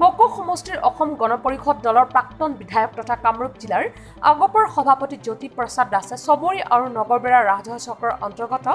বকো সমষ্টিৰ অসম গণ পৰিষদ দলৰ প্ৰাক্তন বিধায়ক তথা কামৰূপ জিলাৰ আগপৰ সভাপতি জ্যোতি প্ৰসাদ দাসে চমৰী আৰু নগৰবেৰা ৰাজহুৱা চক্ৰৰ অন্তৰ্গত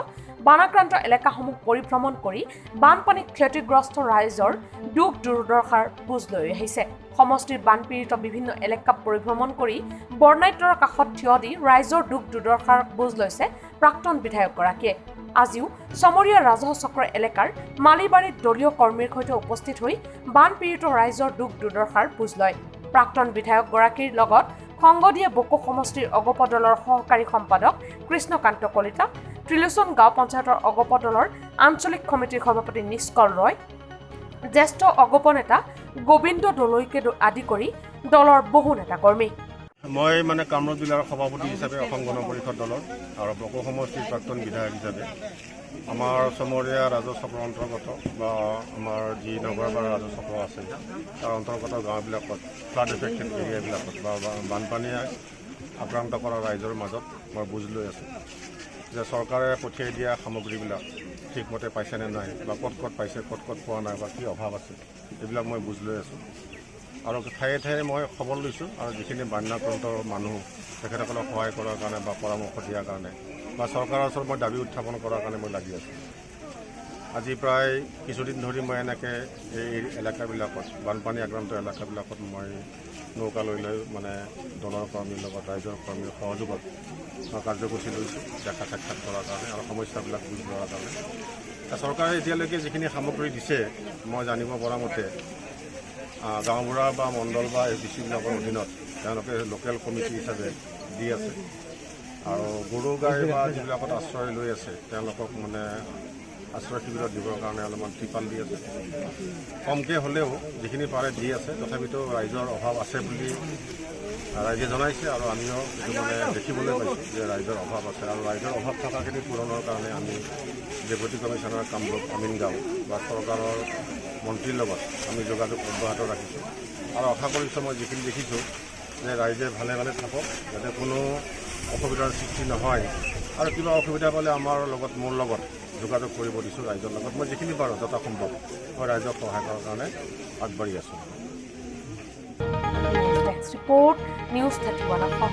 বানাক্ৰান্ত এলেকাসমূহ পৰিভ্ৰমণ কৰি বানপানী ক্ষতিগ্ৰস্ত ৰাইজৰ দুখ দুৰ্দশাৰ বুজ লৈ আহিছে। সমষ্টিৰ বানপীড়িত বিভিন্ন এলেকা পৰিভ্ৰমণ কৰি বৰ্ণাঢ্যৰ কাষত থিয় দি ৰাইজৰ দুখ দুৰ্দশাৰ বুজ লৈছে প্ৰাক্তন বিধায়কগৰাকীয়ে। আজিও চমৰীয়া ৰাজহুৱা চক্ৰ এলেকাৰ মালিবাৰীত দলীয় কৰ্মীৰ সৈতে উপস্থিত হৈ বানপীড়িত ৰাইজৰ দুখ দুৰ্দশাৰ বুজ লয়। প্ৰাক্তন বিধায়কগৰাকীৰ লগত সংগ দিয়ে বকো সমষ্টিৰ অগপ দলৰ সহকাৰী সম্পাদক কৃষ্ণকান্ত কলিতা, ত্ৰিলোচন গাঁও পঞ্চায়তৰ অগপ দলৰ আঞ্চলিক সমিতিৰ সভাপতি নিষ্কল ৰয়, জ্যেষ্ঠ অগপ নেতা গোবিন্দ দলৈকে আদি কৰি দলৰ বহু নেতা কৰ্মী। মই কামৰূপ জিলাৰ সভাপতি হিচাপে অসম গণ পৰিষদ দলৰ আৰু বকো সমষ্টিৰ প্ৰাক্তন বিধায়ক হিচাপে আমাৰ চমৰীয়া ৰাজহ চক্ৰৰ অন্তৰ্গত বা আমাৰ যি নগৰবেৰা ৰাজহ চক্ৰ আছে তাৰ অন্তৰ্গত গাঁওবিলাকত ফ্লাড এফেক্টেড এৰিয়াবিলাকত বা বানপানীয়ে আক্ৰান্ত কৰা ৰাইজৰ মাজত মই বুজ লৈ আছোঁ যে চৰকাৰে পঠিয়াই দিয়া সামগ্ৰীবিলাক ঠিকমতে পাইছেনে নাই বা ক'ত ক'ত পাইছে, ক'ত ক'ত পোৱা নাই বা কি অভাৱ আছে, এইবিলাক মই বুজ লৈ আছোঁ। আৰু ঠায়ে ঠায়ে মই খবৰ লৈছোঁ আৰু যিখিনি বানআক্ৰান্ত মানুহ তেখেতসকলক সহায় কৰাৰ কাৰণে বা পৰামৰ্শ দিয়াৰ কাৰণে বা চৰকাৰৰ ওচৰত মই দাবী উত্থাপন কৰাৰ কাৰণে মই লাগি আছোঁ। আজি প্ৰায় কিছুদিন ধৰি মই এনেকৈ এই এলেকাবিলাকত বানপানী আক্ৰান্ত এলেকাবিলাকত মই নৌকা লৈ দলৰ কৰ্মীৰ লগত ৰাইজৰ কৰ্মীৰ সহযোগত কাৰ্যসূচী লৈছোঁ দেখা সাক্ষাৎ কৰাৰ কাৰণে আৰু সমস্যাবিলাক বুজ লোৱাৰ কাৰণে। চৰকাৰে এতিয়ালৈকে যিখিনি সামগ্ৰী দিছে মই জানিব পৰা মতে গাঁওবুঢ়া বা মণ্ডল বা এই ডিচিবিলাকৰ অধীনত তেওঁলোকে লোকেল কমিটি হিচাপে দি আছে আৰু গৰু গাই বা যিবিলাকত আশ্ৰয় লৈ আছে তেওঁলোকক আশ্ৰয় শিবিৰত দিবৰ কাৰণে অলপমান ত্ৰিপাল দি আছে। কমকৈ হ'লেও যিখিনি পাৰে দি আছে, তথাপিতো ৰাইজৰ অভাৱ আছে বুলি ৰাইজে জনাইছে আৰু আমিও দেখিবলৈ পাইছোঁ যে ৰাইজৰ অভাৱ আছে আৰু ৰাইজৰ অভাৱ থকাখিনি পূৰণৰ কাৰণে আমি ডেপুটি কমিশ্যনাৰ কামৰূপ আমিনগাঁও বা চৰকাৰৰ মন্ত্ৰীৰ লগত আমি যোগাযোগ অব্যাহত ৰাখিছোঁ আৰু আশা কৰিছোঁ মই যিখিনি দেখিছোঁ যে ৰাইজে ভালে ভালে থাকক, যাতে কোনো অসুবিধাৰ সৃষ্টি নহয় আৰু কিবা অসুবিধা পালে মোৰ লগত যোগাযোগ কৰিব দিছোঁ ৰাইজৰ লগত। মই যিখিনি পাৰোঁ যথাসম্ভৱ মই ৰাইজক সহায় কৰাৰ কাৰণে আগবাঢ়ি আছোঁ। Report news 31 Assam.